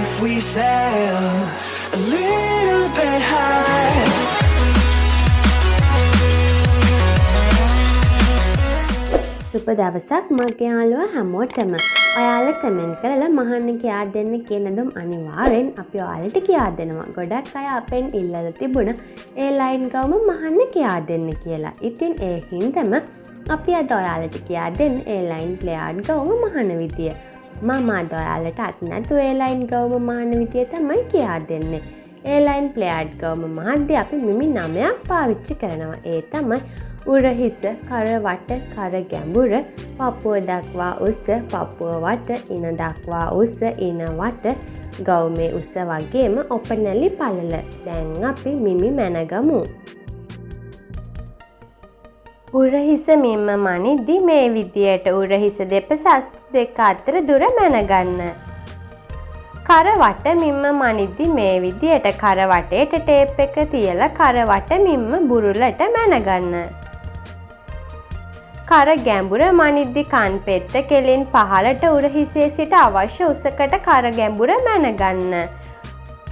if we sail a little bit high? සුබ දවසක් මගේ යාළුවා හැමෝටම. ඔයාලා කමෙන්ට් කරලා මහන්න කියා දෙන්න කියන දුම් අනිවාර්යෙන් අපි ඔයාලට කියා දෙනවා. ගොඩක් අය අපෙන් ඉල්ලලා තිබුණා ඒ ලයින් ගවම මහන්න කියා දෙන්න කියලා. ඉතින් ඒ හින්දම අපි අද ඔයාලට කියා දෙන්න ඒ ලයින් ප්ලේයාඩ් ගවම මහන විදිය. මම අද ඔයාලට අත් නැතුව ඒ ලයින් ගවම මහන විදිය තමයි කියා දෙන්නේ. ඒ ලයින් ප්ලේයාඩ් ගවම මහද්දී අපි මිමි 9ක් පාවිච්චි කරනවා. ඒ තමයි උරහිස, කර වට, කර ගැඹුර, පපුව දක්වා උස, පපුව වට, ඉන දක්වා උස, ඉන වට, ගවුමේ උස වගේම ඔපනැලි පළල. දැන් අපි මිමි මැනගමු. උරහිස මිම්ම මනිද්දි මේ විදියට උරහිස දෙපස දෙක අතර දුර මැනගන්න. කර වට මිම්ම මනිද්දි මේ විදියට කර වටේට ටේප් එක තියලා කර වට මිම්ම බුරුලට මැනගන්න. කර ගැඹුර මනිද්දි කන් පෙත්ත කෙලින් පහළට උරහිසේ සිට අවශ්‍ය උසකට කර ගැඹුර මැනගන්න.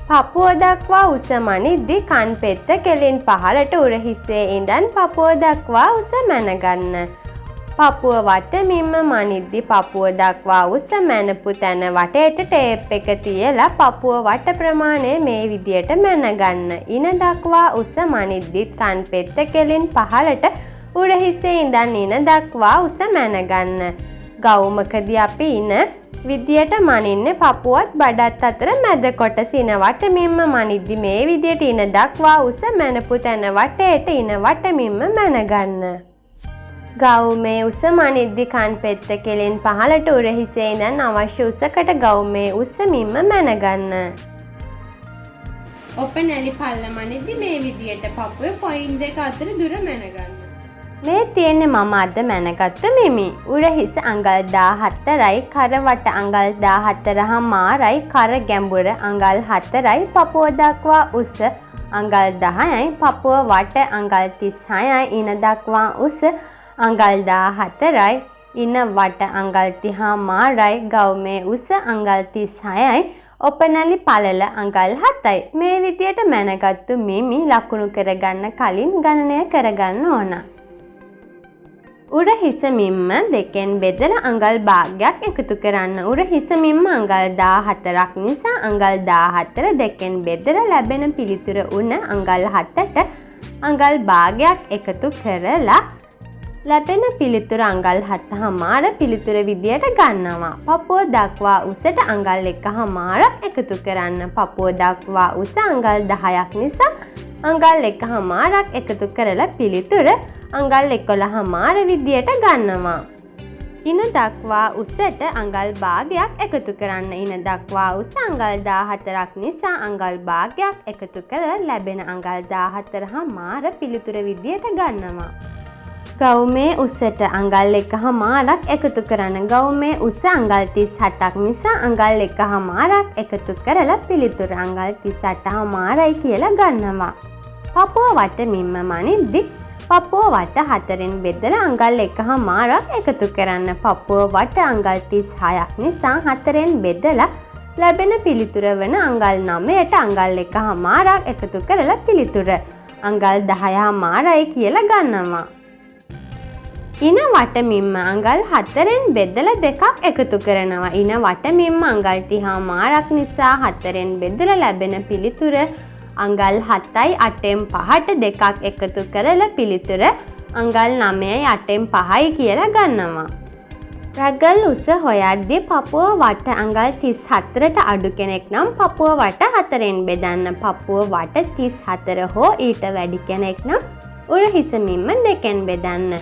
පපුව දක්වා උස මනිද්දි කන් පෙත්ත කෙලින් පහළට උරහිසේ ඉඳන් පපුව දක්වා උස මැනගන්න. පපුව වට මිම්ම මනිද්දි පපුව දක්වා උස මැනපු තැන වටේට ටේප් එක තියලා පපුව වට ප්‍රමාණය මේ විදියට මැනගන්න. ඉන දක්වා උස මනිද්දිත් කන් පෙත්ත කෙලින් පහළට උරහිසේ ඉඳන් ඉන දක්වා උස මැනගන්න. ගවුමකදී අපි ඉන විදියට මනින්නේ පපුවත් බඩත් අතර මැද කොටස ඉන වට මිම්ම මනිද්දි මේ විදියට ඉන දක්වා උස මැනපු තැන වටේට ඉන වට මිම්ම මැනගන්න. ගවුමේ උස මනිද්දි කන් පෙත්ත කෙලින් පහළට උරහිසේ ඉඳන් අවශ්‍ය උසකට ගවුමේ උස මිම්ම මැනගන්න. ඔපනැලි පල්ල මනිද්දි මේ විදියට පපුවේ පොයින්ට් දෙක අතර දුර මැනගන්න. මේ තියෙන්නේ මම අද මැනගත්තු මිමි. උරහිස අඟල් 14යි, කර වට අඟල් 14.5යි, කර ගැඹුර අඟල් 4යි, පපුව දක්වා උස අඟල් 10යි, පපුව වට අඟල් 36යි, ඉන දක්වා උස අඟල් 14යි, ඉන වට අඟල් 30.5යි, ගවුමේ උස අඟල් 36යි, ඔපනැලි පළල අඟල් 7යි. මේ විදියට මැනගත්තු මිමි ලකුණු කරගන්න කලින් ගණනය කරගන්න ඕන. උරහිස මිම්ම දෙකෙන් බෙදලා අඟල් භාගයක් එකතු කරන්න. උරහිස මිම්ම අඟල් 14ක් නිසා අඟල් 14 දෙකෙන් බෙදලා ලැබෙන පිළිතුර උන අඟල් 7ට අඟල් භාගයක් එකතු කරලා ලැබෙන පිළිතුර අඟල් 7.5 පිළිතුර විදියට ගන්නවා. පපුව දක්වා උසට අඟල් 1.5ක් එකතු කරන්න. පපුව දක්වා උස අඟල් 10ක් නිසා අඟල් 1.5ක් එකතු කරලා පිළිතුර අඟල් 11.5 විදියට ගන්නවා. ඉන දක්වා උසට අඟල් භාගයක් එකතු කරන්න. ඉන දක්වා උස අඟල් 14ක් නිසා අඟල් භාගයක් එකතු කරලා ලැබෙන අඟල් 14.5 පිළිතුර විදියට ගන්නවා. ගවුමේ උසට අඟල් 1.5ක් එකතු කරන්න. ගවුමේ උස අඟල් 37ක් නිසා අඟල් 1.5ක් එකතු කරලා පිළිතුර අඟල් 38.5යි කියලා ගන්නවා. පපුව වට මිම්ම මනිද්දි පපුව වට 4න් බෙදලා අඟල් 1.5ක් එකතු කරන්න. පපුව වට අඟල් 36ක් නිසා 4න් බෙදලා ලැබෙන පිළිතුර වන අඟල් 9ට අඟල් 1.5ක් එකතු කරලා පිළිතුර අඟල් 10.5යි කියලා ගන්නවා. ඉන වට මිම්ම අඟල් 4න් බෙදලා දෙකක් එකතු කරනවා. ඉන වට මිම්ම අඟල් 30.5ක් නිසා 4න් බෙදලා ලැබෙන පිළිතුර අඟල් 7යි 8න් 5ට දෙකක් එකතු කරලා පිළිතුර අඟල් 9යි 8න් 5යි කියලා ගන්නවා. රැගල් උස හොයද්දී පපුව වට අඟල් 34ට අඩු කෙනෙක් නම් පපුව වට 4න් බෙදන්න. පපුව වට 34 හෝ ඊට වැඩි කෙනෙක් නම් උරහිස මිම්ම දෙකෙන් බෙදන්න.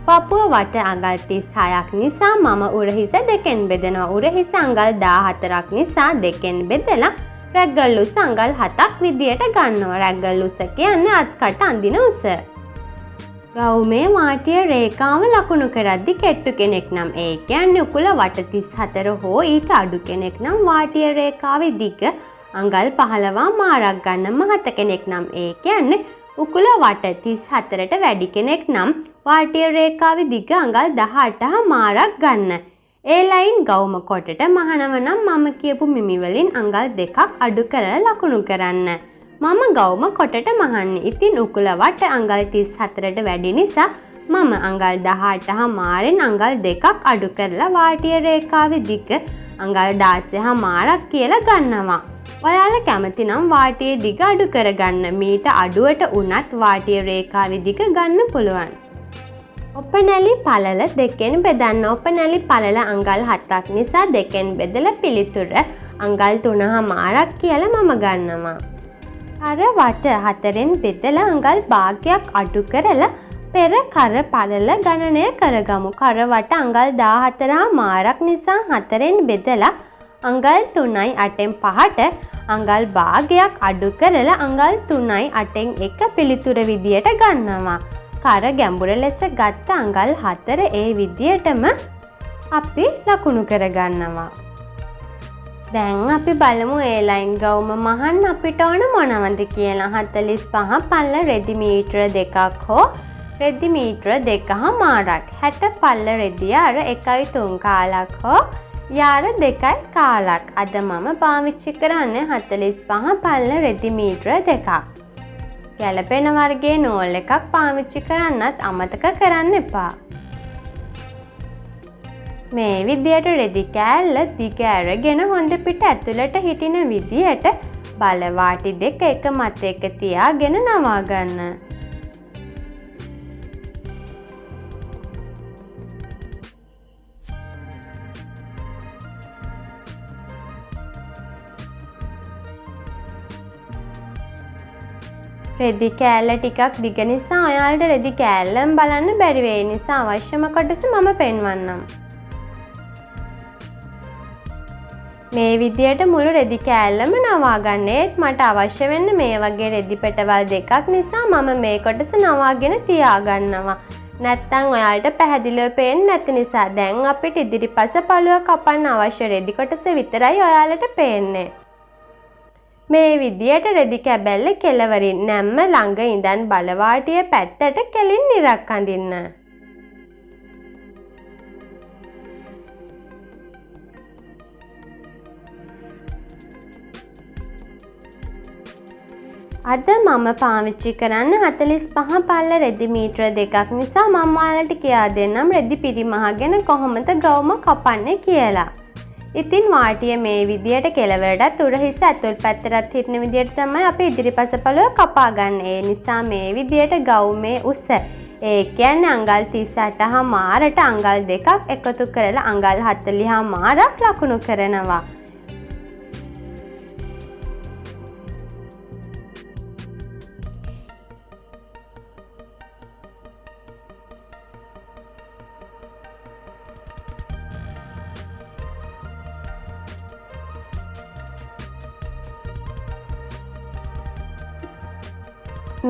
පපුව වට අඟල් 36ක් නිසා මම උරහිස දෙකෙන් බෙදනවා. උරහිස අඟල් 14ක් නිසා දෙකෙන් බෙදලා රැග්ගල් උස අඟල් 7ක් විදියට ගන්නවා. රැග්ගල් උස කියන්නේ අත්කට අඳින උස. ගවුමේ වාටිය රේඛාව ලකුණු කරද්දි කෙට්ටු කෙනෙක් නම් ඒ කියන්නේ උකුල වට 34 හෝ ඊට අඩු කෙනෙක් නම් වාටිය රේඛාවේ දිග අඟල් 15 ගන්න. මහත කෙනෙක් නම් ඒ කියන්නේ උකුල වට 34ට වැඩි කෙනෙක් නම් වාටිය රේඛාවේ දිග අඟල් 18 ගන්න. ඒ ලයින් ගවුම කොටට මහනව නම් මම කියපු මිමි වලින් අඟල් 2ක් අඩු කරලා ලකුණු කරන්න. මම ගවුම කොටට මහන්නේ. ඉතින් උකුල වට අඟල් 34ට වැඩි නිසා මම අඟල් 18.5න් අඟල් 2ක් අඩු කරලා වාටිය රේඛාවේ දිග අඟල් 16.5ක් කියලා ගන්නවා. ඔයාලා කැමති නම් වාටියේ දිග අඩු කරගන්න. මීට අඩුවට උනත් වාටිය රේඛාවේ දිග ගන්න පුළුවන්. ඔපනැලි පළල දෙකෙන් බෙදන්න. ඔපනැලි පළල අඟල් 7ක් නිසා දෙකෙන් බෙදලා පිළිතුර අඟල් 3.5ක් කියලා මම ගන්නවා. කර වට 4න් බෙදලා අඟල් භාගයක් අඩු කරලා පෙර කර පළල ගණනය කරගමු. කර වට අඟල් 14.5ක් නිසා 4න් බෙදලා අඟල් 3යි 8න් 5ට අඟල් භාගයක් අඩු කරලා අඟල් 3යි 8න් 1 පිළිතුර විදියට ගන්නවා. කර ගැඹුර ලෙස ගත්ත අඟල් 4 ඒ විදියටම අපි ලකුණු කරගන්නවා. දැන් අපි බලමු ඒ ලයින් ගවුම මහන්න අපිට ඕන මොනවද කියලා. 45 පල්ල රෙදි මීටර 2ක් හෝ රෙදි මීටර 2.5ක්. 60 පල්ල රෙදිය අර 1.3 කාලක් හෝ යාර 2යි කාලක්. අද මම පාවිච්චි කරන්නේ 45 පල්ල රෙදි මීටර 2ක්. ගැලපෙන වර්ගයේ නූල් එකක් පාවිච්චි කරන්නත් අමතක කරන්න එපා. මේ විදියට රෙදි කෑල්ල දිග අරගෙන හොඳ පිට ඇතුළට හිටින විදියට බලවාටි දෙක එක මත එක තියාගෙන නවා ගන්න. රෙදි කෑල්ල ටිකක් දිග නිසා ඔයාලට රෙදි කෑල්ලම බලන්න බැරි වෙයි. නිසා අවශ්‍යම කොටස මම පෙන්වන්නම්. මේ විදියට මුළු රෙදි කෑල්ලම නවා ගන්න. ඒත් මට අවශ්‍ය වෙන්නේ මේ වගේ රෙදි පෙටවල් දෙකක් නිසා මම මේ කොටස නවාගෙන තියාගන්නවා. නැත්තම් ඔයාලට පැහැදිලිව පේන්නේ නැති නිසා දැන් අපිට ඉදිරිපස පළුව කපන්න අවශ්‍ය රෙදි කොටස විතරයි ඔයාලට පේන්නේ. මේ විදියට රෙදි කැබැල්ල කෙලවරින් නැම්ම ළඟ ඉඳන් බලවාටිය පැත්තට කෙලින් ඉරක් අඳින්න. අද මම පාවිච්චි කරන්න 45 පල්ල රෙදි මීටර 2ක් නිසා මම ඔයාලට කියා දෙන්නම් රෙදි පිරිමහගෙන කොහොමද ගවුම කපන්නේ කියලා. ඉතින් වාටිය මේ විදියට කෙලවරටත් උරහිස ඇතුල් පැත්තටත් හිටින විදියට තමයි අපි ඉදිරිපස පළුව කපා ගන්න. ඒ නිසා මේ විදියට ගවුමේ උස ඒ කියන්නේ අඟල් 38.5ට අඟල් 2ක් එකතු කරලා අඟල් 40.5ක් ලකුණු කරනවා.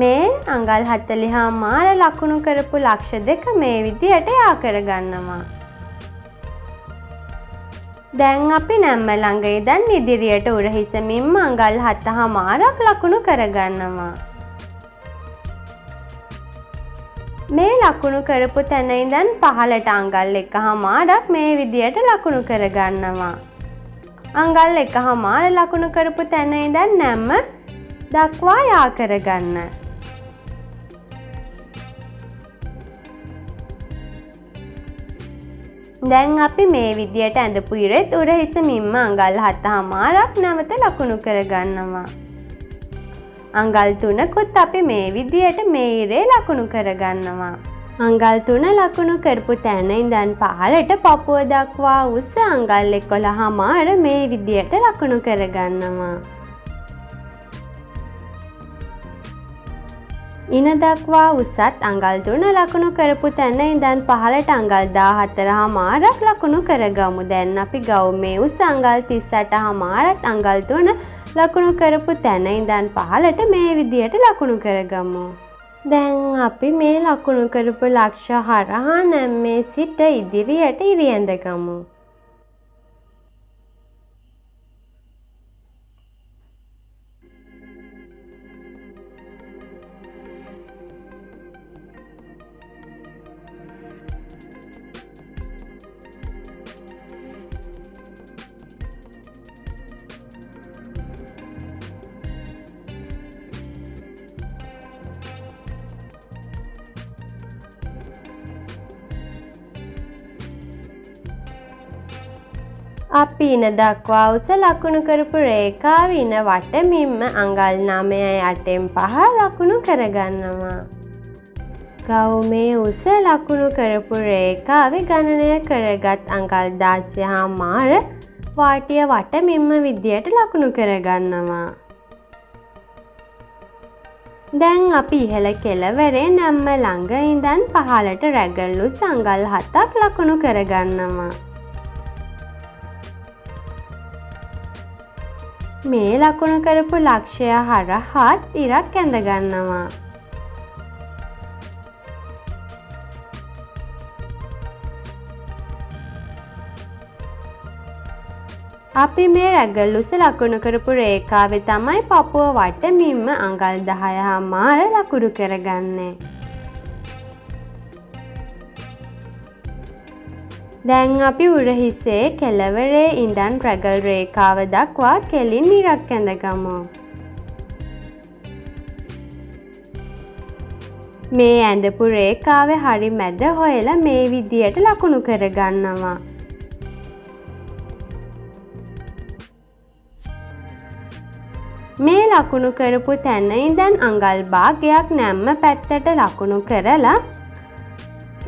මේ අඟල් 40.5 ලකුණු කරපු ලක්ෂ දෙක මේ විදියට යා කරගන්නවා. දැන් අපි නැම්ම ළඟ ඉඳන් ඉදිරියට උරහිසමින්ම අඟල් 7.5ක් ලකුණු කරගන්නවා. මේ ලකුණු කරපු තැන ඉඳන් පහළට අඟල් 1.5ක් මේ විදියට ලකුණු කරගන්නවා. අඟල් 1.5 ලකුණු කරපු තැන ඉඳන් නැම්ම දක්වා යා කරගන්න. දැන් අපි මේ විදියට ඇඳපු ඉරෙත් උරහිසමින්ම අඟල් 7.5ක් නැවත ලකුණු කරගන්නවා. අඟල් 3කුත් අපි මේ විදියට මේ ඉරේ ලකුණු කරගන්නවා. අඟල් 3 ලකුණු කරපු තැන ඉඳන් පහළට පපුව දක්වා උස අඟල් 11.5 මේ විදියට ලකුණු කරගන්නවා. ඉන දක්වා උසත් අඟල් 3 ලකුණු කරපු තැන ඉඳන් පහළට අඟල් 14.5ක් ලකුණු කරගමු. දැන් අපි ගවුමේ උස අඟල් 38.5ත් අඟල් 3 ලකුණු කරපු තැන ඉඳන් පහළට මේ විදියට ලකුණු කරගමු. දැන් අපි මේ ලකුණු කරපු ලක්ෂ හරහා නැම්මේ සිට ඉදිරියට ඉරියැඳ ගමු. අපි ඉන දක්වා උස ලකුණු කරපු රේඛාව ඉන වටමින්ම අඟල් 9.8න් 5 ලකුණු කරගන්නවා. ගවුමේ උස ලකුණු කරපු රේඛාවේ ගණනය කරගත් අඟල් 16.5 වාටිය වටමින්ම විදියට ලකුණු කරගන්නවා. දැන් අපි ඉහළ කෙළවරේ නැම්ම ළඟ ඉඳන් පහළට රැගල් උස අඟල් 7ක් ලකුණු කරගන්නවා. මේ ලකුණු කරපු ලක්ෂය හරහා ඉරක් ඇඳ ගන්නවා. අපි මේ රැගල් උස ලකුණු කරපු රේඛාවේ තමයි පපුව වටමින්ම අඟල් 10.5 ලකුණු කරගන්නේ. දැන් අපි උරහිසේ කෙළවරේ ඉඳන් රැගල් රේඛාව දක්වා කෙලින් ඉරක් ඇඳගමු. මේ ඇඳපු රේඛාවේ හරි මැද හොයලා මේ විදියට ලකුණු කරගන්නවා. මේ ලකුණු කරපු තැන ඉඳන් අඟල් භාගයක් නැම්ම පැත්තට ලකුණු කරලා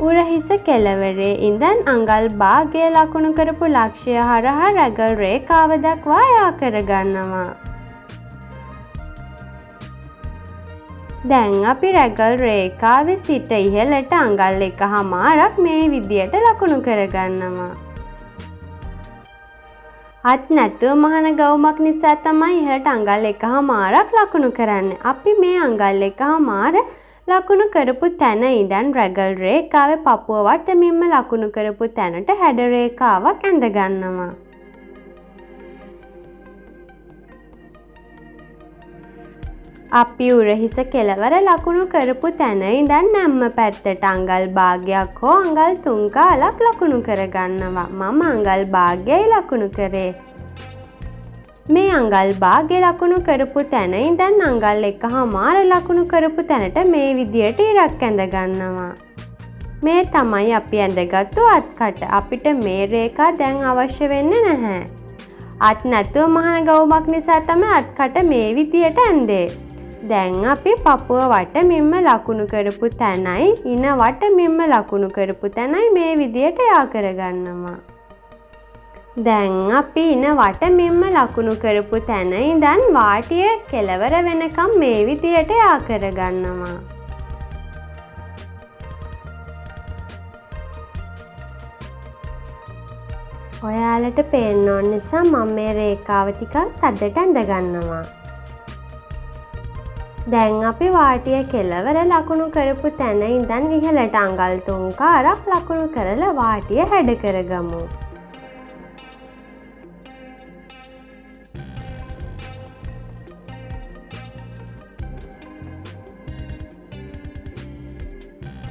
උරහිස කෙළවරේ ඉඳන් අඟල් භාගය ලකුණු කරපු ලක්ෂය හරහා රැගල් රේඛාව දක්වා යා කරගන්නවා. දැන් අපි රැගල් රේඛාවේ සිට ඉහළට අඟල් 1.5ක් මේ විදියට ලකුණු කරගන්නවා. අත් නැතුව මහන ගවුමක් නිසා තමයි ඉහළට අඟල් 1.5ක් ලකුණු කරන්නේ. අපි මේ අඟල් 1.5 ලකුණු කරපු තැන ඉඳන් රැගල් රේඛාවේ පපුව වටමින්ම ලකුණු කරපු තැනට හැඩ රේඛාවක් ඇඳ ගන්නවා. අපි උරහිස කෙළවර ලකුණු කරපු තැන ඉඳන් නැම්ම පැත්තට අඟල් භාගයක් හෝ අඟල් 3 කාලක් ලකුණු කරගන්නවා. මම අඟල් භාගයයි ලකුණු කරේ. මේ අඟල් භාගය ලකුණු කරපු තැන ඉඳන් අඟල් 1.5 ලකුණු කරපු තැනට මේ විදියට ඉරක් ඇඳ ගන්නවා. මේ තමයි අපි ඇඳගත්තු අත්කට. අපිට මේ රේඛා දැන් අවශ්‍ය වෙන්නේ නැහැ. අත් නැතුව මහන ගවුමක් නිසා තමයි අත්කට මේ විදියට ඇඳේ. දැන් අපි පපුව වටමින්ම ලකුණු කරපු තැනයි ඉන වටමින්ම ලකුණු කරපු තැනයි මේ විදියට යා කරගන්නවා. දැන් අපි ඉන වටමින්ම ලකුණු කරපු තැන ඉඳන් වාටිය කෙළවර වෙනකම් මේ විදියට යා කරගන්නවා. ඔයාලට පේන්න ඕන නිසා මම මේ රේඛාව ටිකක් තදට ඇඳ ගන්නවා. දැන් අපි වාටිය කෙළවර ලකුණු කරපු තැන ඉඳන් ඉහළට අඟල් 3 කාරක් ලකුණු කරලා වාටිය හැඩ කරගමු.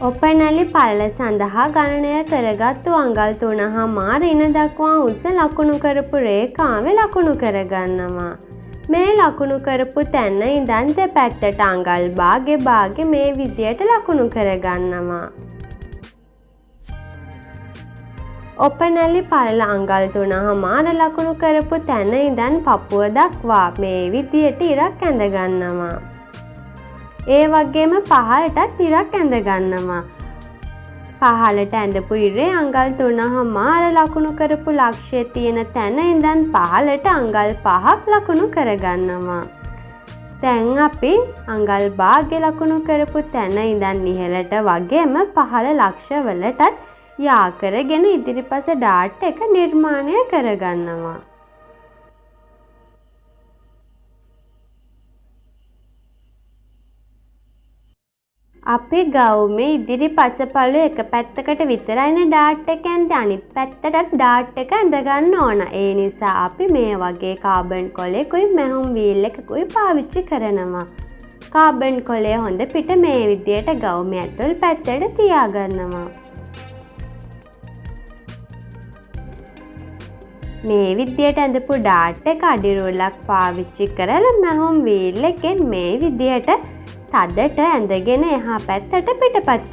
ඔපනැලි පල්ල සඳහා ගණනය කරගත්තු අඟල් 3.5 ඉන දක්වා උස ලකුණු කරපු රේඛාවේ ලකුණු කරගන්නවා. මේ ලකුණු කරපු තැන ඉඳන් දෙපැත්තට අඟල් භාගෙ මේ විදියට ලකුණු කරගන්නවා. ඔපනැලි පල්ල අඟල් 3.5 ලකුණු කරපු තැන ඉඳන් පපුව දක්වා මේ විදියට ඉරක් ඇඳ ගන්නවා. ඒ වගේම පහළටත් ඉරක් ඇඳ ගන්නවා. පහළට ඇඳපු ඉරේ අඟල් 3.5 ලකුණු කරපු ලක්ෂය තියෙන තැන ඉඳන් පහළට අඟල් 5ක් ලකුණු කරගන්නවා. දැන් අපි අඟල් භාග්‍ය ලකුණු කරපු තැන ඉඳන් ඉහළට වගේම පහළ ලක්ෂ වලටත් යා කරගෙන ඉදිරිපස ඩාට් එක නිර්මාණය කරගන්නවා. අපි ගවුමේ ඉදිරි පසපළු එක පැත්තකට විතරයිනේ ඩාට් එක ඇඳේ, අනිත් පැත්තටත් ඩාට් එක ඇඳ ගන්න ඕන. ඒ නිසා අපි මේ වගේ කාබන් කොලයකුයි මැහුම් වීල් එකකුයි පාවිච්චි කරනවා. කාබන් කොලය හොඳ පිට මේ විදියට ගවුමේ ඇතුල් පැත්තට තියාගන්නවා. මේ විදියට ඇඳපු ඩාට් එක අඩි රූලක් පාවිච්චි කරලා මැහුම් වීල් එකෙන් මේ විදියට තදට ඇඳගෙන එහා පැත්තට පිටපත්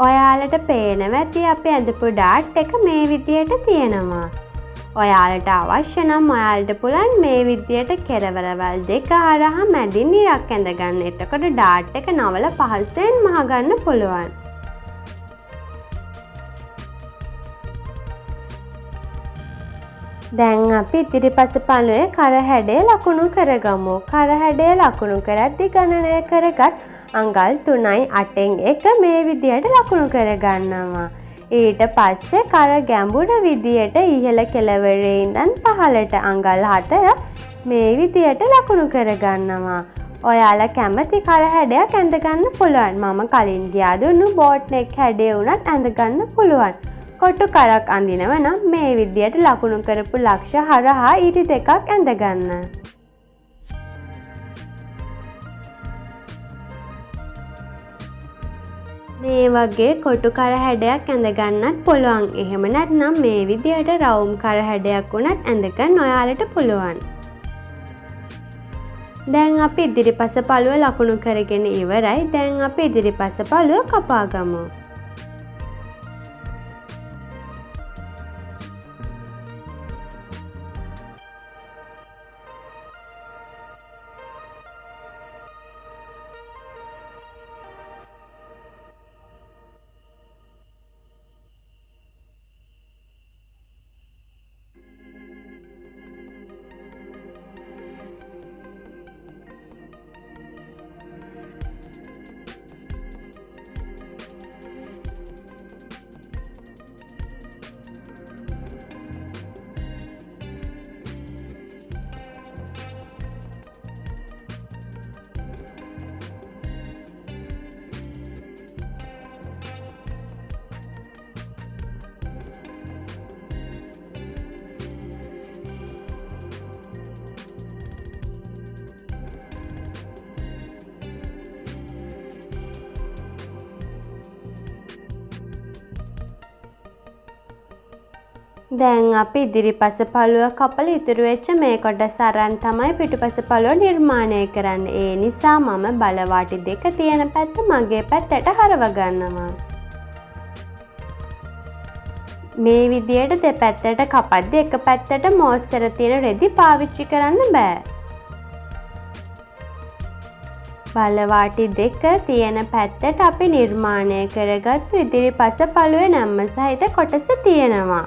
ඔයාලට පේනවා ඇති අපි ඇඳපු ඩාට් එක මේ විදියට තියෙනවා. ඔයාලට අවශ්‍ය නම් ඔයාලට පුළුවන් මේ විදියට කෙරවරවල් දෙක හරහා මැදින් ඉරක් ඇඳගන්න. එතකොට ඩාට් එක නවල පහසුවෙන් මහගන්න පුළුවන්. දැන් අපි ඉදිරිපස පළුවේ කර හැඩය ලකුණු කරගමු. කර හැඩය ලකුණු කරද්දී ගණනය කරගත් අඟල් 3යි 8න් 1 මේ විදියට ලකුණු කරගන්නවා. ඊට පස්සේ කර ගැඹුර විදියට ඉහළ කෙළවරේ ඉඳන් පහළට අඟල් 4 මේ විදියට ලකුණු කරගන්නවා. ඔයාලා කැමති කර හැඩයක් ඇඳගන්න පුළුවන්. මම කලින් ගියා දුන්නු බෝට් නෙක් හැඩය උනත් ඇඳගන්න පුළුවන්. කොටු කරක් අඳිනව නම් මේ විදියට ලකුණු කරපු ලක්ෂ හරහා ඉරි දෙකක් ඇඳගන්න. මේ වගේ කොටු කර හැඩයක් ඇඳගන්නත් පුළුවන්. එහෙම නැත්නම් මේ විදියට රවුම් කර හැඩයක් උනත් ඇඳගන්න ඔයාලට පුළුවන්. දැන් අපි ඉදිරිපස පළුව ලකුණු කරගෙන ඉවරයි. දැන් අපි ඉදිරිපස පළුව කපා ගමු. දැන් අපි ඉදිරිපස පළුව කපලා ඉතුරු වෙච්ච මේ කොටස අරන් තමයි පිටුපස පළුව නිර්මාණය කරන්නේ. ඒ නිසා මම බලවාටි දෙක තියෙන පැත්ත මගේ පැත්තට හරව ගන්නවා. මේ විදියට දෙපැත්තට කපද්දී එක පැත්තට මෝස්තර තියෙන රෙදි පාවිච්චි කරන්න බෑ. බලවාටි දෙක තියෙන පැත්තට අපි නිර්මාණය කරගත්තු ඉදිරිපස පළුවේ නැම්ම සහිත කොටස තියෙනවා.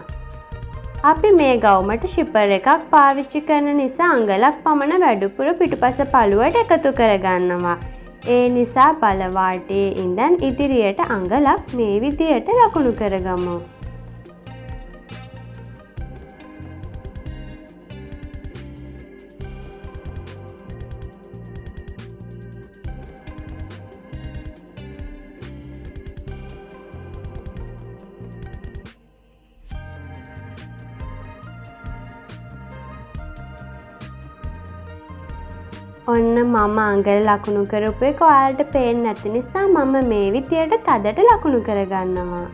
අපි මේ ගවුමට ශිපර් එකක් පාවිච්චි කරන නිසා අඟලක් පමණ වැඩිපුර පිටුපස පළුවට එකතු කරගන්නවා. ඒ නිසා බලවාටියේ ඉඳන් ඉදිරියට අඟලක් මේ විදියට ලකුණු කරගමු. ඔන්න මම අඟල් ලකුණු කරපු එක ඔයාලට පේන්නේ නැති නිසා මම මේ විදියට තදට ලකුණු කරගන්නවා.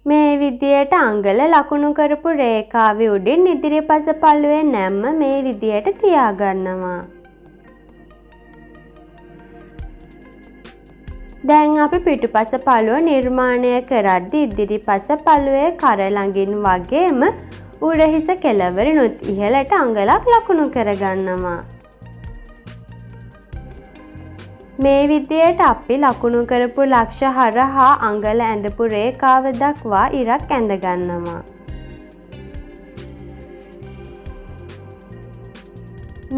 මේ විදියට අඟල ලකුණු කරපු රේඛාවේ උඩින් ඉදිරිපස පළුවේ නැම්ම මේ විදියට තියාගන්නවා. දැන් අපි පිටුපස පළුව නිර්මාණය කරද්දී ඉදිරිපස පළුවේ කර ළඟින් වගේම උරහිස කෙළවරිනුත් ඉහළට අඟලක් ලකුණු කරගන්නවා. මේ විදියට අපි ලකුණු කරපු ලක්ෂ හරහා අඟල ඇඳපු රේඛාව දක්වා ඉරක් ඇඳගන්නවා.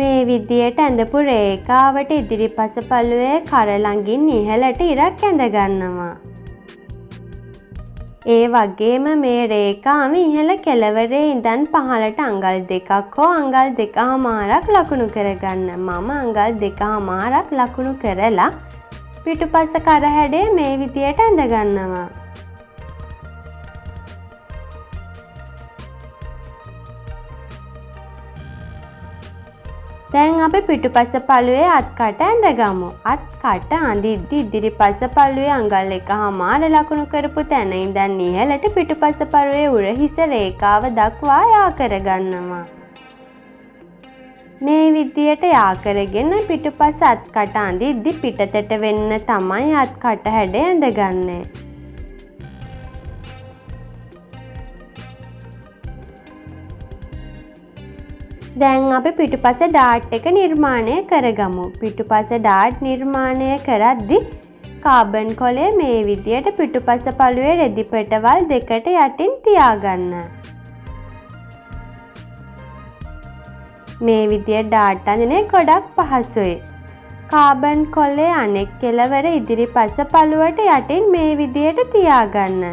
මේ විදියට ඇඳපු රේඛාවට ඉදිරිපස පළුවේ කර ළඟින් ඉහළට ඉරක් ඇඳගන්නවා. ඒ වගේම මේ රේඛාව ඉහළ කෙළවරේ ඉඳන් පහළට අඟල් දෙකක් හෝ අඟල් දෙකමාරක් ලකුණු කරගන්න. මම අඟල් දෙකමාරක් ලකුණු කරලා පිටුපස කර හැඩය මේ විදියට ඇඳගන්නවා. දැන් අපි පිටුපස පළුවේ අත්කට ඇඳගමු. අත්කට අඳිද්දි ඉදිරිපස පළුවේ අඟල් 1.5 ලකුණු කරපු තැන ඉඳන් ඉහළට පිටුපස පළුවේ උරහිස රේඛාව දක්වා යා කරගන්නවා. මේ විදියට යා කරගෙන පිටුපස අත්කට අඳිද්දි පිටතට වෙන්න තමයි අත්කට හැඩය ඇඳගන්නේ. දැන් අපි පිටුපස ඩාට් එක නිර්මාණය කරගමු. පිටුපස ඩාට් නිර්මාණය කරද්දි කාබන් කොලය මේ විදියට පිටුපස පළුවේ රෙදි පෙටවල් දෙකට යටින් තියාගන්න. මේ විදියට ඩාට් අඳින්නේ ගොඩක් පහසුයි. කාබන් කොලේ අනෙක් කෙළවර ඉදිරිපස පළුවට යටින් මේ විදියට තියාගන්න.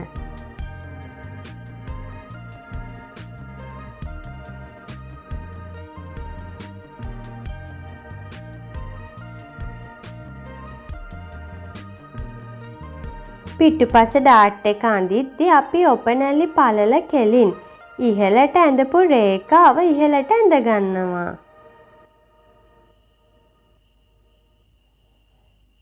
පිටුපස ඩාට් එක අඳිද්දි අපි ඔපනැලි පළල කෙලින් ඉහළට ඇඳපු රේඛාව ඉහළට ඇඳගන්නවා.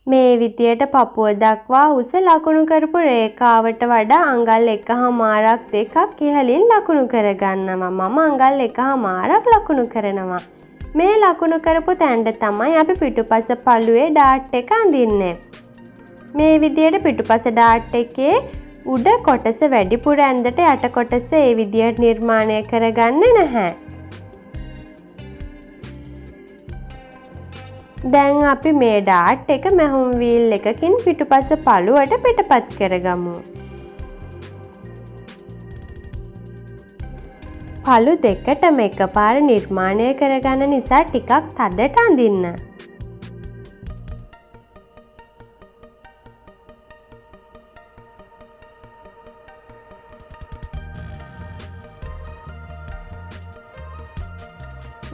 මේ විදියට පපුව දක්වා උස ලකුණු කරපු රේඛාවට වඩා අඟල් 1.5ක් දෙකක් ඉහළින් ලකුණු කරගන්නවා. මම අඟල් 1.5ක් ලකුණු කරනවා. මේ ලකුණු කරපු තැනට තමයි අපි පිටුපස පළුවේ ඩාට් එක අඳින්නේ. මේ විදියට පිටුපස ඩාට් එකේ උඩ කොටස වැඩිපුර ඇඳට යට කොටස ඒ විදියට නිර්මාණය කරගන්නේ නැහැ. දැන් අපි මේ ඩාට් එක මැහුම් වීල් එකකින් පිටුපස පළුවට පිටපත් කරගමු. පළු දෙකටම එකපාර නිර්මාණය කරගන්න නිසා ටිකක් තදට අඳින්න.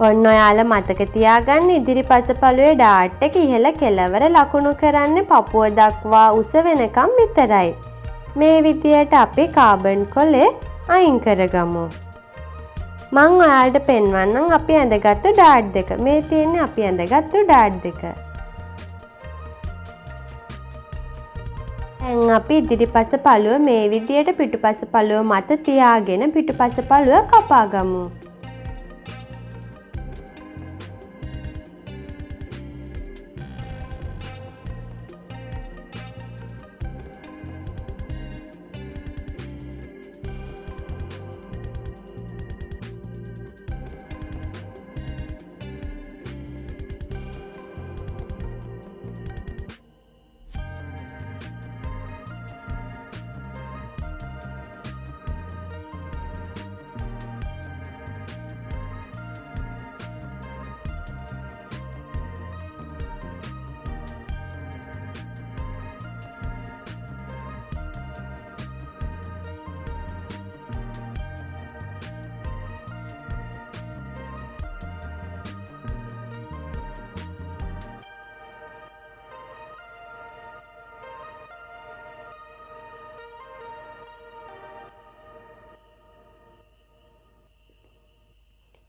ඔන්න ඔයාලා මතක තියාගන්න ඉදිරිපස පළුවේ ඩාට් එක ඉහළ කෙළවර ලකුණු කරන්නේ පපුව දක්වා උස වෙනකම් විතරයි. මේ විදියට අපි කාබන් කොලේ අයින් කරගමු. මං ඔයාලට පෙන්වන්නම් අපි ඇඳගත්තු ඩාට් දෙක. මේ තියෙන්නේ අපි ඇඳගත්තු ඩාට් දෙක. දැන් අපි ඉදිරිපස පළුව මේ විදියට පිටුපස පළුව මත තියාගෙන පිටුපස පළුව කපා ගමු.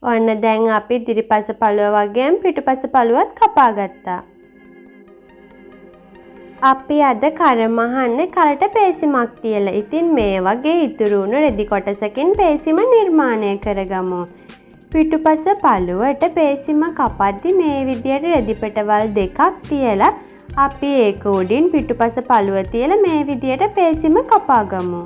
ඔන්න දැන් අපි ඉදිරිපස පළුව වගේම පිටුපස පළුවත් කපා ගත්තා. අපි අද කරමහන්නේ කරට පේසිමක් තියලා. ඉතින් මේ වගේ ඉතුරු වුණු රෙදි කොටසකින් පේසිම නිර්මාණය කරගමු. පිටුපස පළුවට පේසිම කපද්දි මේ විදියට රෙදි පෙටවල් දෙකක් තියලා අපි ඒක උඩින් පිටුපස පළුව තියලා මේ විදියට පේසිම කපා ගමු.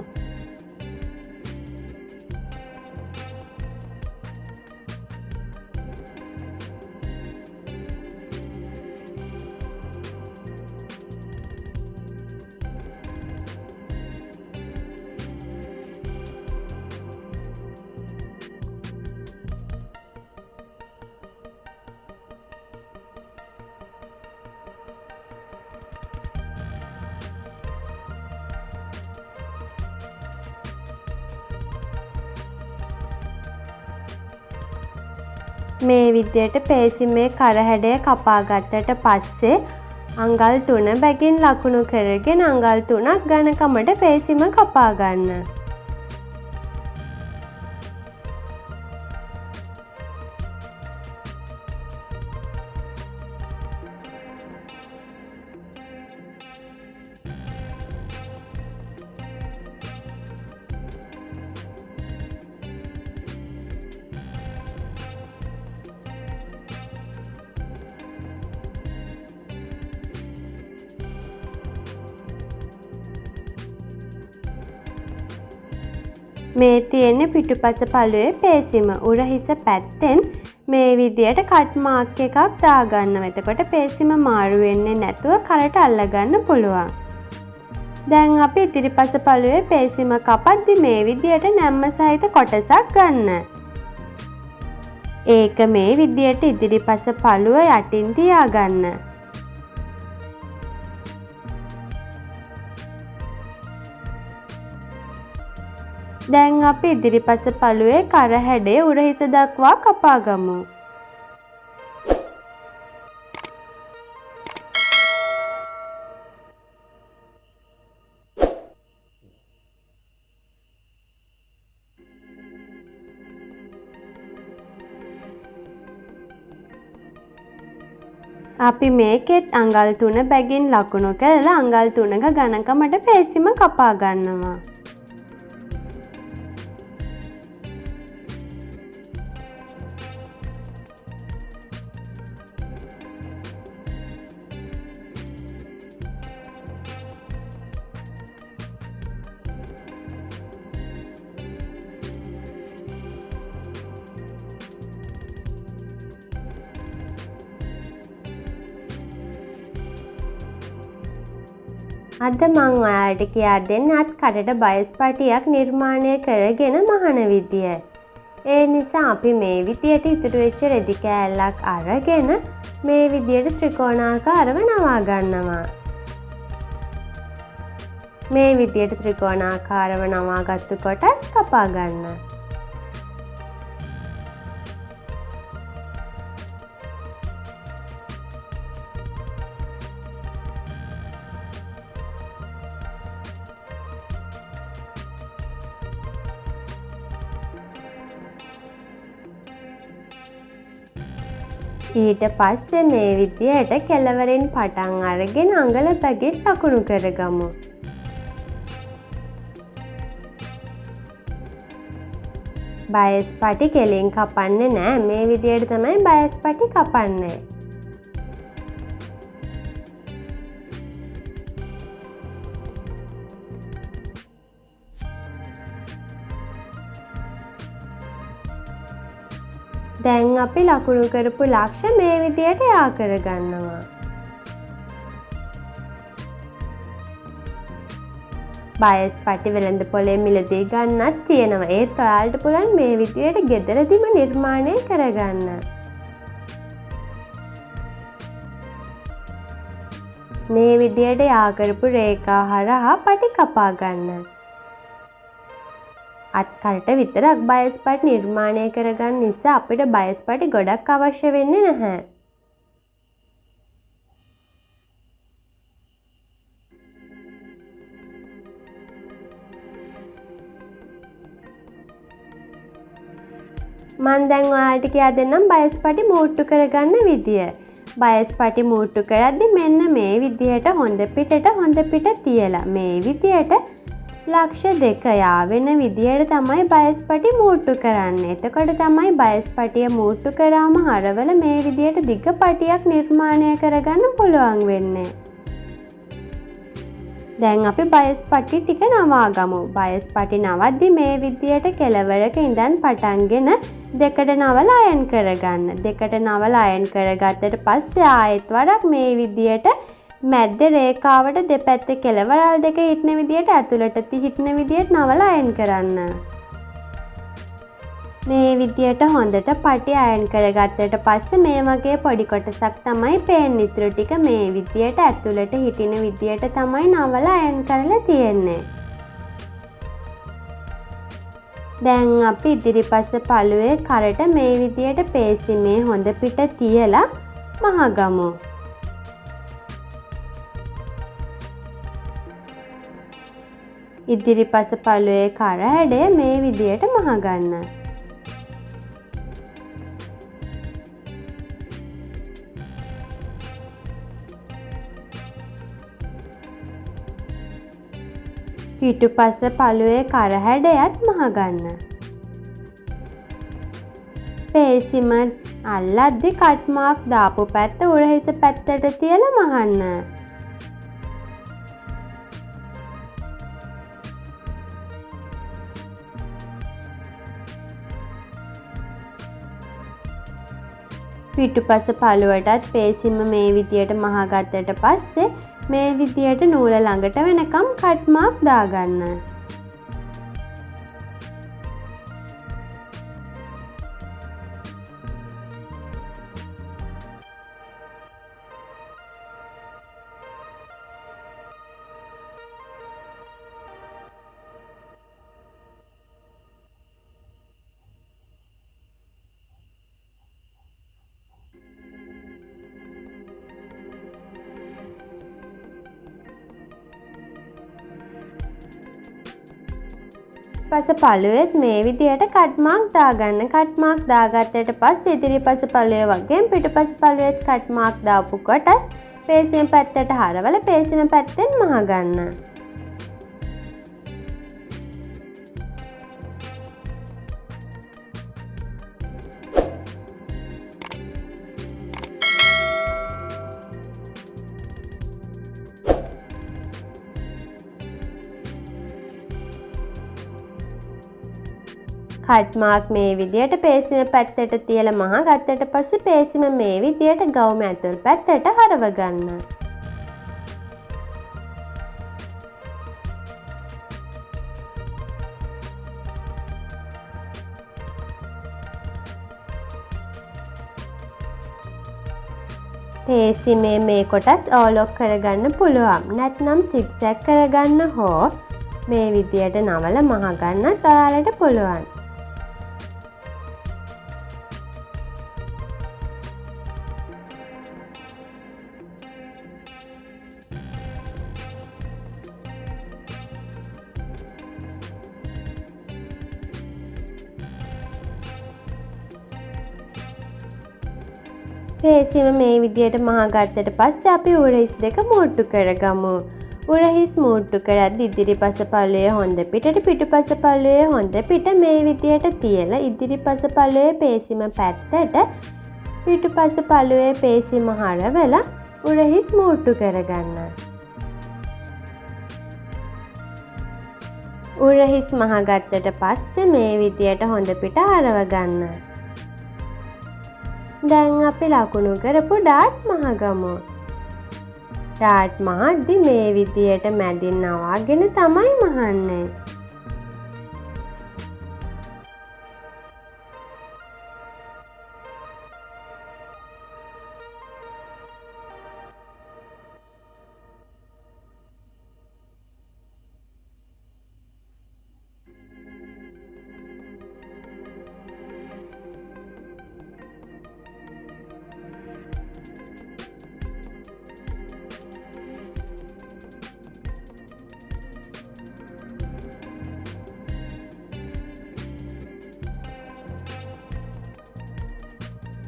මේ විදියට පේසිමේ කරහැඩය කපා ගත්තට පස්සේ අඟල් 3 බැගින් ලකුණු කරගෙන අඟල් 3ක් ඝනකමට පේසිම කපා ගන්න. මේ තියෙන්නේ පිටුපස පළුවේ පේසිම. උරහිස පැත්තෙන් මේ විදියට කට් මාක් එකක් දාගන්නවා. එතකොට පේසිම මාරු වෙන්නේ නැතුව කරට අල්ලගන්න පුළුවන්. දැන් අපි ඉදිරිපස පළුවේ පේසිම කපද්දි මේ විදියට නැම්ම සහිත කොටසක් ගන්න. ඒක මේ විදියට ඉදිරිපස පළුව යටින් තියාගන්න. දැන් අපි ඉදිරිපස පළුවේ කර හැඩය උරහිස දක්වා කපා ගමු. අපි මේකෙත් අඟල් 3 බැගින් ලකුණු කරලා අඟල් 3ක ගණකමට පේසිම කපා ගන්නවා. අද මං ඔයාලට කියා දෙන්නත් කඩට බයස් පටියක් නිර්මාණය කරගෙන මහන විදිය. ඒ නිසා අපි මේ විදියට ඉතුරු වෙච්ච රෙදි කෑල්ලක් අරගෙන මේ විදියට ත්‍රිකෝණාකාරව නවා ගන්නවා. මේ විදියට ත්‍රිකෝණාකාරව නවාගත්තු කොටස් කපා ගන්න. ඊට පස්සේ මේ විදියට කෙළවරින් පටන් අරගෙන අඟල බැගින් ලකුණු කරගමු. බයස් පටි කෙලින් කපන්නේ නෑ. මේ විදියට තමයි බයස් පටි කපන්නේ. දැන් අපි ලකුණු කරපු ලක්ෂ මේ විදියට යා කරගන්නවා. බයස් පටි වෙළඳ පොලේ මිලදී ගන්නත් තියෙනවා. ඒත් ඔයාලට පුළුවන් මේ විදියට ගෙදරදිම නිර්මාණය කරගන්න. මේ විදියට යා කරපු රේඛා හරහා පටි කපා ගන්න. අත්කරට විතරක් බයස් පටි නිර්මාණය කරගන්න නිසා අපිට බයස් පටි ගොඩක් අවශ්‍ය වෙන්නේ නැහැ. මම දැන් ඔයාලට කියා දෙන්නම් බයස් පටි මූට්ටු කරගන්න විදිය. බයස් පටි මූට්ටු කරද්දි මෙන්න මේ විදියට හොඳ පිට තියලා මේ විදියට ලක්ෂ 2 යාවෙන විදියට තමයි බයස් පටි මූට්ටු කරන්නේ. එතකොට තමයි බයස් පටිය මූට්ටු කරාම හරවල මේ විදියට දිග පටියක් නිර්මාණය කරගන්න පුළුවන් වෙන්නේ. දැන් අපි බයස් පටි ටික නවා ගමු. බයස් පටි නවද්දි මේ විදියට කෙළවරක ඉඳන් පටන්ගෙන දෙකට නවලා අයන් කරගන්න. දෙකට නවලා අයන් කරගත්තට පස්සේ ආයෙත් වරක් මේ විදියට මැද්ද රේඛාවට දෙපැත්තේ කෙළවරල් දෙක හිටන විදියට ඇතුළට හිටන විදියට නවලා අයන් කරන්න. මේ විදියට හොඳට පටි අයන් කරගත්තට පස්සේ මේ වගේ පොඩි කොටසක් තමයි පේන්නේ. ඉතුරු ටික මේ විදියට ඇතුළට හිටින විදියට තමයි නවලා අයන් කරලා තියෙන්නේ. දැන් අපි ඉදිරිපස පළුවේ කරට මේ විදියට පේසිමේ හොඳ පිට තියලා මහගමු. ඉදිරිපස පළුවේ කර හැඩය මේ විදියට මහගන්න. පිටුපස පළුවේ කර හැඩයත් මහගන්න. පේසිම අල්ලද්දි කට් මාක් දාපු පැත්ත උරහිස පැත්තට තියලා මහන්න. පිටුපස පළුවටත් පේසිම මේ විදියට මහගත්තට පස්සේ මේ විදියට නූල ළඟට වෙනකම් කට් මාක් දාගන්න. පස පළුවෙත් මේ විදියට කට් මාක් දාගන්න. කට් මාක් දාගත්තට පස්සේ ඉදිරිපස පළුවේ වගේම පිටුපස පළුවෙත් කට් මාක් දාපු කොටස් පේසිම පැත්තට හරවලා පේසිම පැත්තෙන් මහගන්න. කට් මාක් මේ විදියට පේසිම පැත්තට තියලා මහගත්තට පස්සේ පේසිම මේ විදියට ගවුම ඇතුල් පැත්තට හරව ගන්න. පේසිමේ මේ කොටස් ඕලොක් කරගන්න පුළුවන්. නැත්නම් සිග්සැග් කරගන්න හෝ මේ විදියට නවල මහගන්නත් ඔයාලට පුළුවන්. පේසිම මේ විදියට මහගත්තට පස්සේ අපි උරහිස් දෙක මූට්ටු කරගමු. උරහිස් මූට්ටු කරද්දී ඉදිරිපස පළුවේ හොඳ පිටට පිටුපස පළුවේ හොඳ පිට මේ විදියට තියලා ඉදිරිපස පළුවේ පේසිම පැත්තට පිටුපස පළුවේ පේසිම හරවලා උරහිස් මූට්ටු කරගන්න. උරහිස් මහගත්තට පස්සේ මේ විදියට හොඳ පිට හරව ගන්න. දැන් අපි ලකුණු කරපු ඩාට් මහගමු. ඩාට් මහද්දි මේ විදියට මැදින් නවාගෙන තමයි මහන්නේ.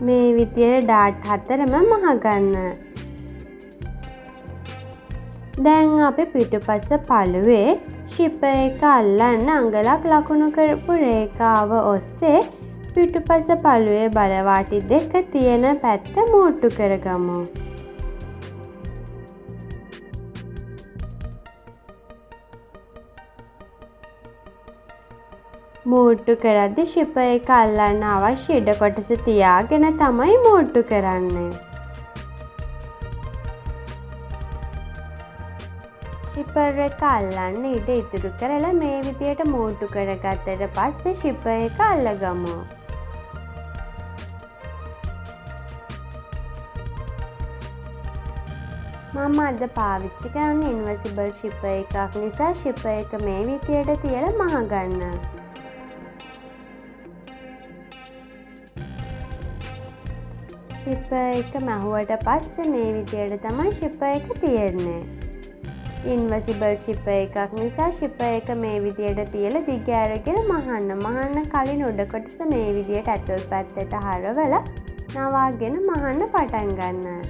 මේ විදියට ඩාට් හතරම මහගන්න. දැන් අපි පිටුපස පළුවේ ශිප එක අල්ලන්න අඟලක් ලකුණු කරපු රේඛාව ඔස්සේ පිටුපස පළුවේ බලවාටි දෙක තියෙන පැත්ත මූට්ටු කරගමු. මූට්ටු කරද්දි ශිප එක අල්ලන්න අවශ්‍ය ඉඩ කොටස තියාගෙන තමයි මූට්ටු කරන්නේ. ශිපර් එක අල්ලන්න ඉඩ ඉතුරු කරලා මේ විදියට මූට්ටු කරගත්තට පස්සේ ශිප එක අල්ලගමු. මම අද පාවිච්චි කරන්නේ ඉන්විසිබල් ශිප එකක් නිසා ශිප එක මේ විදියට තියලා මහගන්න. ශිප එක මැහුවට පස්සේ මේ විදියට තමයි ශිප එක තියෙන්නේ. ඉන්විසිබල් ශිප එකක් නිසා ශිප එක මේ විදියට තියලා දිග ඇරගෙන මහන්න කලින් උඩ කොටස මේ විදියට ඇතුල් පැත්තට හරවලා නවාගෙන මහන්න පටන් ගන්න.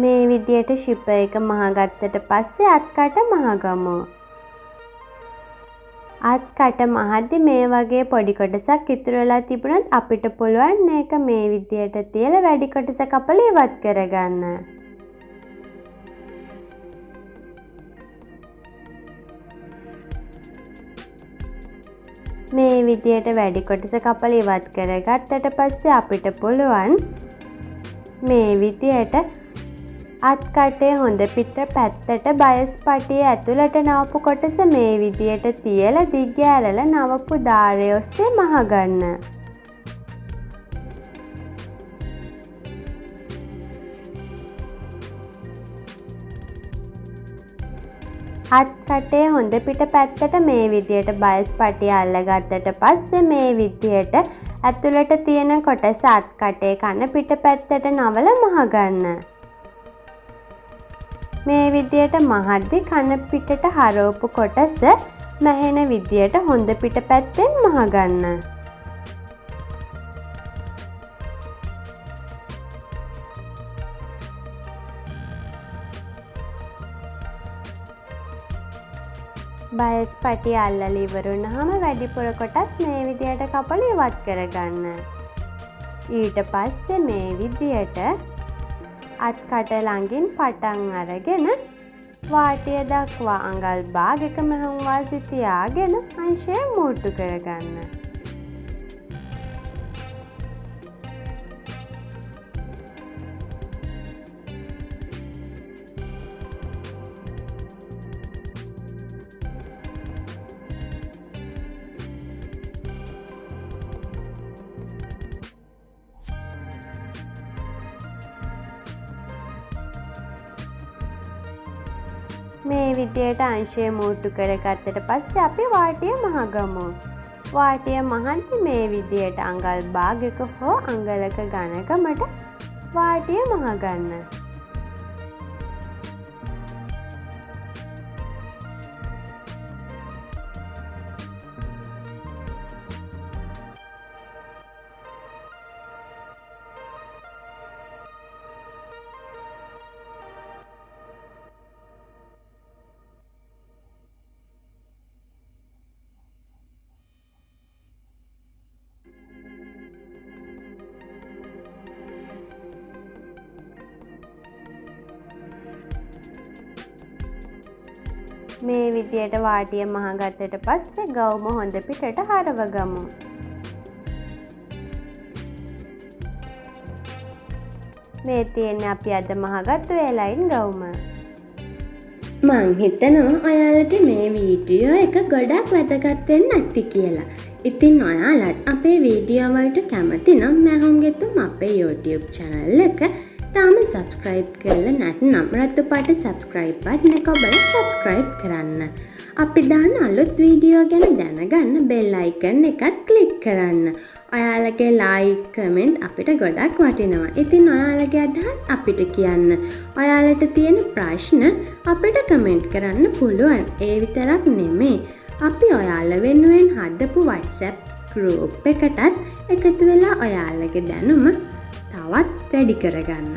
මේ විදියට ශිප එක මහගත්තට පස්සේ අත්කට මහගමු. අත්කට මහද්දි මේ වගේ පොඩි කොටසක් ඉතුරු වෙලා තිබුණොත් අපිට පුළුවන් මේක මේ විදියට තියලා වැඩි කොටස කපලා ඉවත් කරගන්න. මේ විදියට වැඩි කොටස කපලා ඉවත් කරගත්තට පස්සේ අපිට පුළුවන් මේ විදියට අත්කටේ හොඳ පිට පැත්තට බයස් පටිය ඇතුළට නවපු කොටස මේ විදියට තියලා දිග ඇරලා නවපු දාරය ඔස්සේ මහගන්න. අත්කටේ හොඳ පිට පැත්තට මේ විදියට බයස් පටිය අල්ලගත්තට පස්සේ මේ විදියට ඇතුළට තියෙන කොටස අත්කටේ කන පිට පැත්තට නවලා මහගන්න. මේ විදියට මහද්දි කන පිටට හරවපු කොටස මැහෙන විදියට හොඳ පිට පැත්තෙන් මහගන්න. බයස් පටිය අල්ලලා ඉවර වුණාම වැඩිපුර කොටස් මේ විදියට කපලා ඉවත් කරගන්න. ඊට පස්සේ මේ විදියට අත්කට ළඟින් පටන් අරගෙන වාටිය දක්වා අඟල් භාගයක මෙහුම් වාසි තියාගෙන අංශය මූට්ටු කරගන්න. මේ විදියට අංශය මූට්ටු කරගත්තට පස්සේ අපි වාටිය මහගමු. වාටිය මහන්ති මේ විදියට අඟල් භාගයක හෝ අඟලක ගණකමට වාටිය මහගන්න. මේ විදියට වාටිය මහගත්තට පස්සේ ගවුම හොඳ පිටට හරවගමු. මේ තියෙන්නේ අපි අද මහගත්තු එලයින් ගවුම. මං හිතනවා ඔයාලට මේ වීඩියෝ එක ගොඩක් වැදගත් වෙන්න ඇති කියලා. ඉතින් ඔයාලත් අපේ වීඩියෝ වලට කැමති නම් මැහුම් ගෙතුම් අපේ YouTube channel එක තාම subscribe කරලා නැත්නම් රතු පාට subscribe button එක ඔබලා subscribe කරන්න. අපි දාන අලුත් වීඩියෝ ගැන දැනගන්න bell icon එකත් click කරන්න. ඔයාලගේ like comment අපිට ගොඩක් වටිනවා. ඉතින් ඔයාලගේ අදහස් අපිට කියන්න. ඔයාලට තියෙන ප්‍රශ්න අපිට comment කරන්න පුළුවන්. ඒ විතරක් නෙමෙයි. අපි ඔයාලා වෙනුවෙන් හදපු WhatsApp group එකටත් එකතු වෙලා ඔයාලගේ දැනුම තවත් වැඩි කරගන්න.